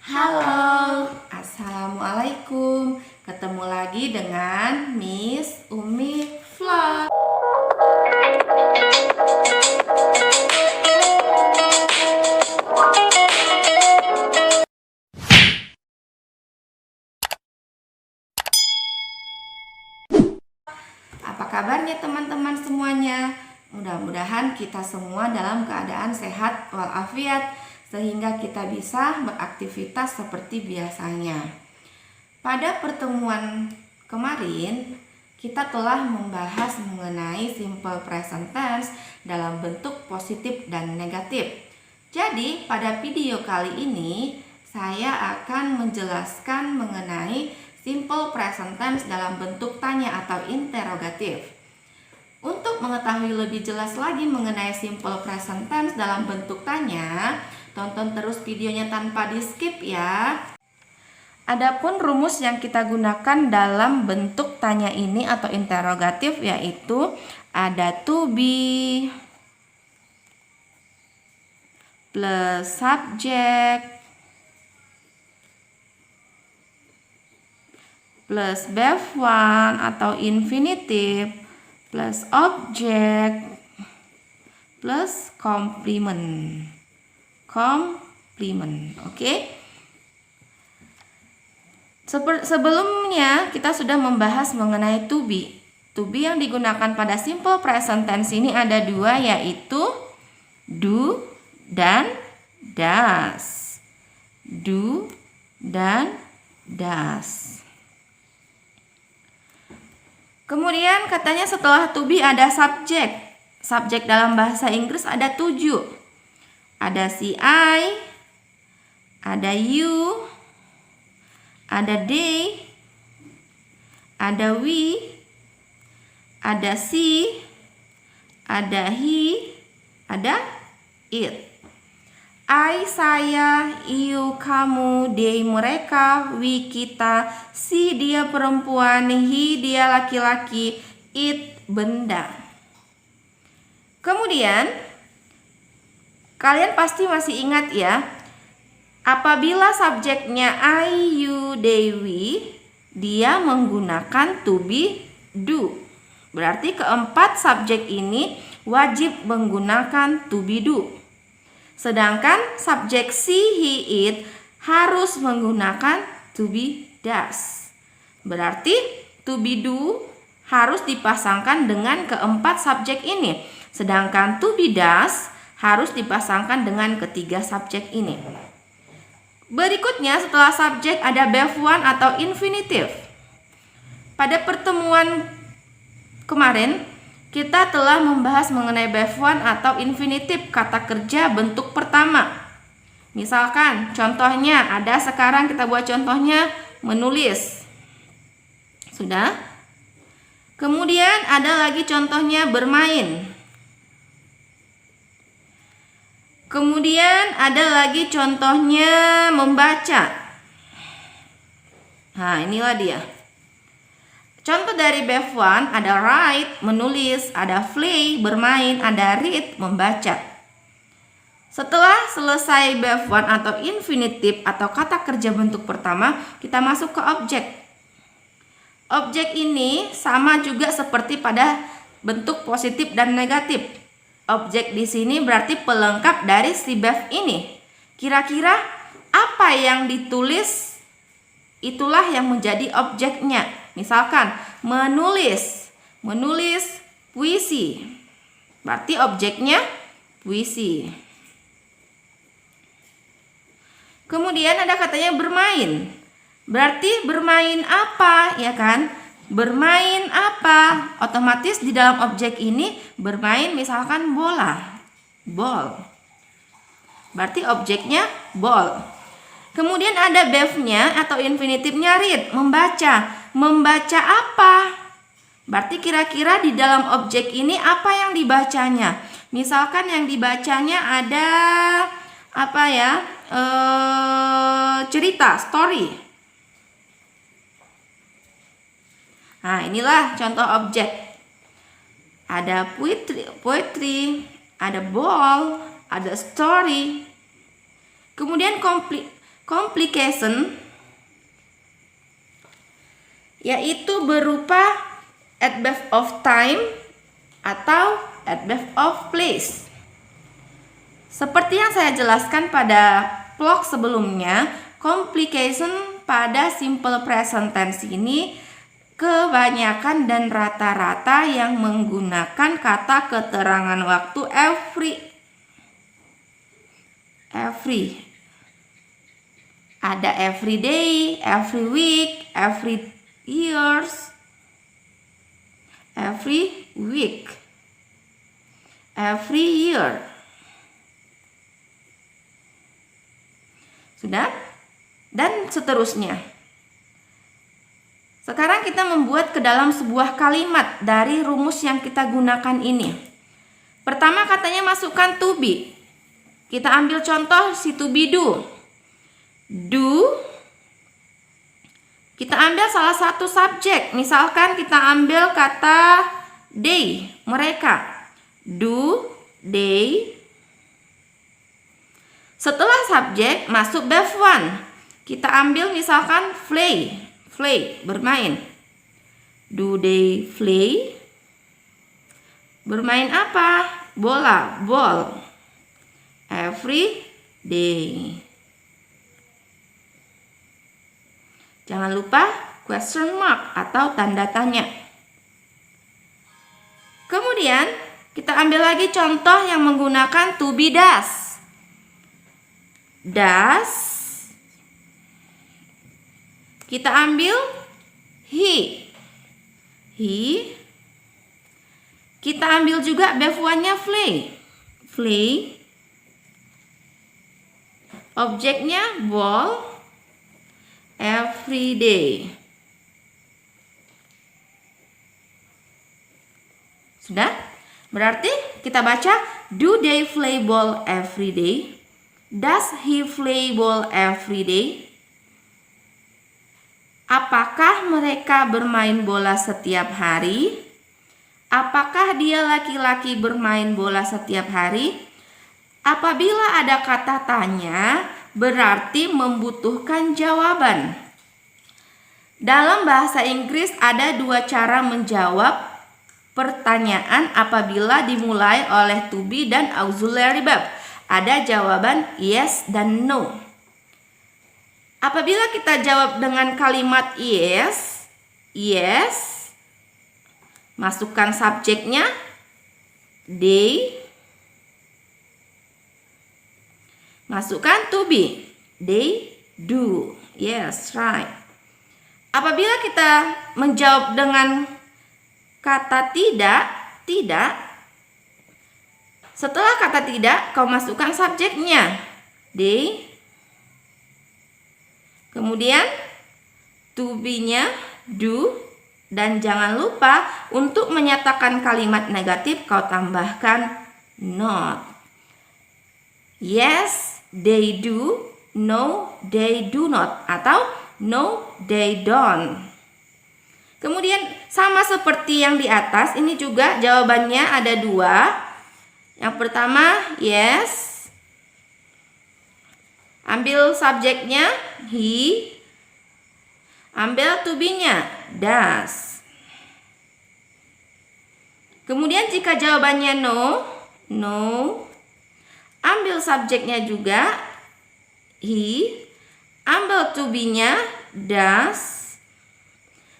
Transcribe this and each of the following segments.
Halo, Assalamualaikum. Ketemu lagi dengan Miss Umi Vlog. Apa kabarnya teman-teman semuanya? Mudah-mudahan kita semua dalam keadaan sehat walafiat sehingga kita bisa beraktivitas seperti biasanya. Pada pertemuan kemarin, kita telah membahas mengenai simple present tense dalam bentuk positif dan negatif. Jadi, pada video kali ini, saya akan menjelaskan mengenai simple present tense dalam bentuk tanya atau interrogatif. Untuk mengetahui lebih jelas lagi mengenai simple present tense dalam bentuk tanya, tonton terus videonya tanpa di-skip ya. Adapun rumus yang kita gunakan dalam bentuk tanya ini atau interrogatif yaitu ada to be plus subject plus verb 1 atau infinitive plus object plus complement. Oke? Sebelumnya kita sudah membahas mengenai to be. To be yang digunakan pada simple present tense ini ada dua, yaitu do dan does. Do dan does. Kemudian katanya setelah to be ada subjek. Subjek dalam bahasa Inggris ada 7. Ada si I, ada you, ada they, ada we, ada she, ada he, ada it. I, saya, you, kamu, they, mereka, we, kita, she, dia perempuan, he, dia laki-laki, it, benda. Kemudian kalian pasti masih ingat ya, apabila subjeknya I, you, they, we, dia menggunakan to be do. Berarti keempat subjek ini wajib menggunakan to be do. Sedangkan subjek she, he, it harus menggunakan to be does. Berarti to be do harus dipasangkan dengan keempat subjek ini. Sedangkan to be does harus dipasangkan dengan ketiga subjek ini. Berikutnya setelah subjek ada verb 1 atau infinitive. Pada pertemuan kemarin kita telah membahas mengenai verb 1 atau infinitive, kata kerja bentuk pertama. Misalkan contohnya ada, sekarang kita buat contohnya menulis. Sudah? Kemudian ada lagi contohnya bermain. Kemudian ada lagi contohnya membaca. Nah, inilah dia. Contoh dari verb 1 ada write, menulis, ada play, bermain, ada read, membaca. Setelah selesai verb 1 atau infinitive atau kata kerja bentuk pertama, kita masuk ke objek. Objek ini sama juga seperti pada bentuk positif dan negatif. Objek di sini berarti pelengkap dari si verb ini. Kira-kira apa yang ditulis itulah yang menjadi objeknya. Misalkan menulis puisi. Berarti objeknya puisi. Kemudian ada katanya bermain. Berarti bermain apa, ya kan? Bermain apa? Otomatis di dalam objek ini bermain misalkan bola, ball. Berarti objeknya ball. Kemudian ada verb-nya atau infinitive-nya read, membaca. Membaca apa? Berarti kira-kira di dalam objek ini apa yang dibacanya? Misalkan yang dibacanya ada apa ya? Cerita, story. Nah, inilah contoh objek. Ada poetry, ada ball, ada story. Kemudian Complication yaitu berupa adverb of time atau adverb of place. Seperti yang saya jelaskan pada vlog sebelumnya, complication pada simple present tense ini kebanyakan dan rata-rata yang menggunakan kata keterangan waktu every. Ada every day, every week, every years, every week, every year. Sudah? Dan seterusnya. Sekarang kita membuat ke dalam sebuah kalimat dari rumus yang kita gunakan ini. Pertama katanya masukkan to be. Kita ambil contoh si to be do. Kita ambil salah satu subjek. Misalkan kita ambil kata they, mereka. Do, they. Setelah subjek masuk verb one. Kita ambil misalkan play, bermain. Do they play? Bermain apa? Bola, ball. Every day. Jangan lupa question mark atau tanda tanya. Kemudian kita ambil lagi contoh yang menggunakan to be does. Does. Kita ambil he. Kita ambil juga verb one-nya play. Objeknya ball. Every day. Sudah? Berarti kita baca do they play ball every day? Does he play ball every day? Apakah mereka bermain bola setiap hari? Apakah dia laki-laki bermain bola setiap hari? Apabila ada kata tanya, berarti membutuhkan jawaban. Dalam bahasa Inggris ada dua cara menjawab pertanyaan apabila dimulai oleh to be dan auxiliary verb. Ada jawaban yes dan no. Apabila kita jawab dengan kalimat yes, masukkan subjeknya they. Masukkan to be. They do. Yes, right. Apabila kita menjawab dengan kata tidak. Setelah kata tidak, kau masukkan subjeknya. They. Kemudian to be-nya do. Dan jangan lupa untuk menyatakan kalimat negatif kau tambahkan not. Yes, they do. No, they do not. Atau no, they don't. Kemudian sama seperti yang di atas, ini juga jawabannya ada dua. Yang pertama yes. Ambil subjeknya he. Ambil to be-nya does. Kemudian jika jawabannya no. Ambil subjeknya juga he. Ambil to be-nya does.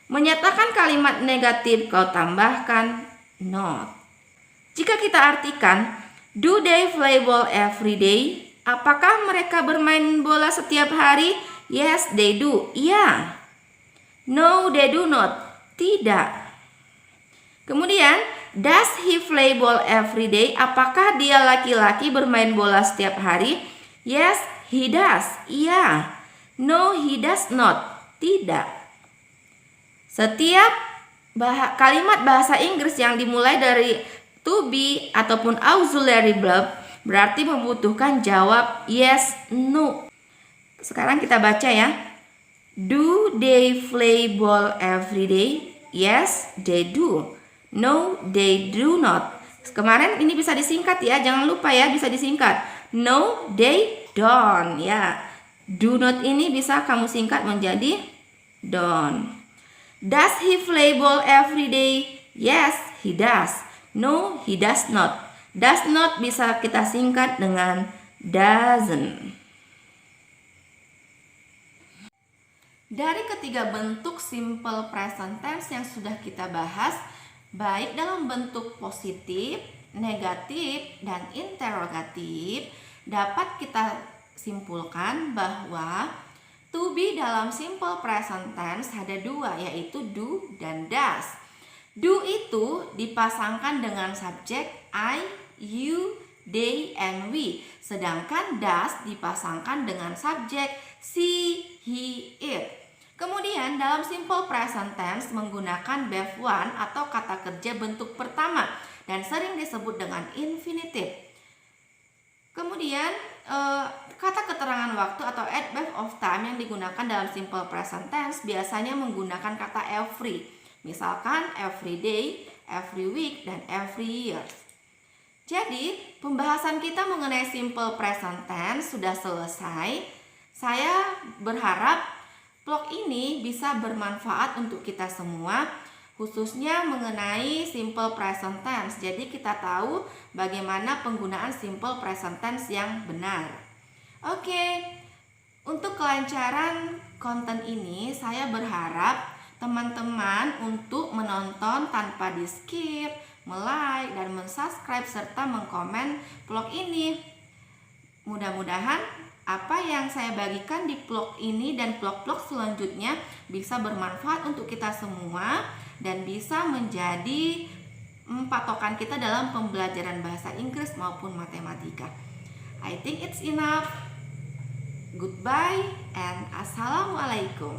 Menyatakan kalimat negatif kau tambahkan not. Jika kita artikan do they play ball every day? Apakah mereka bermain bola setiap hari? Yes, they do. Iya. No, they do not. Tidak. Kemudian does he play ball every day? Apakah dia laki-laki bermain bola setiap hari? Yes, he does. Iya. No, he does not. Tidak. Setiap kalimat bahasa Inggris yang dimulai dari to be ataupun auxiliary verb berarti membutuhkan jawab yes, no. Sekarang kita baca ya. Do they play ball every day? Yes, they do. No, they do not. Kemarin ini bisa disingkat ya, jangan lupa ya bisa disingkat. No, they don't ya. Do not ini bisa kamu singkat menjadi don't. Does he play ball every day? Yes, he does. No, he does not. Does not bisa kita singkat dengan doesn't. Dari ketiga bentuk simple present tense yang sudah kita bahas, baik dalam bentuk positif, negatif, dan interrogatif, dapat kita simpulkan bahwa to be dalam simple present tense ada dua, yaitu do dan does. Do itu dipasangkan dengan subjek I, you, they, and we. Sedangkan does dipasangkan dengan subjek she, he, it. Kemudian dalam simple present tense menggunakan verb one atau kata kerja bentuk pertama dan sering disebut dengan infinitive. Kemudian kata keterangan waktu atau adverb of time yang digunakan dalam simple present tense biasanya menggunakan kata every. Misalkan every day, every week, dan every year. Jadi pembahasan kita mengenai simple present tense sudah selesai. Saya berharap vlog ini bisa bermanfaat untuk kita semua, khususnya mengenai simple present tense. Jadi kita tahu bagaimana penggunaan simple present tense yang benar. Oke, untuk kelancaran konten ini saya berharap teman-teman untuk menonton tanpa di skip, like, dan subscribe serta mengkomen vlog ini. Mudah-mudahan apa yang saya bagikan di vlog ini dan vlog-vlog selanjutnya bisa bermanfaat untuk kita semua dan bisa menjadi patokan kita dalam pembelajaran bahasa Inggris maupun matematika. I think it's enough. Goodbye and assalamualaikum.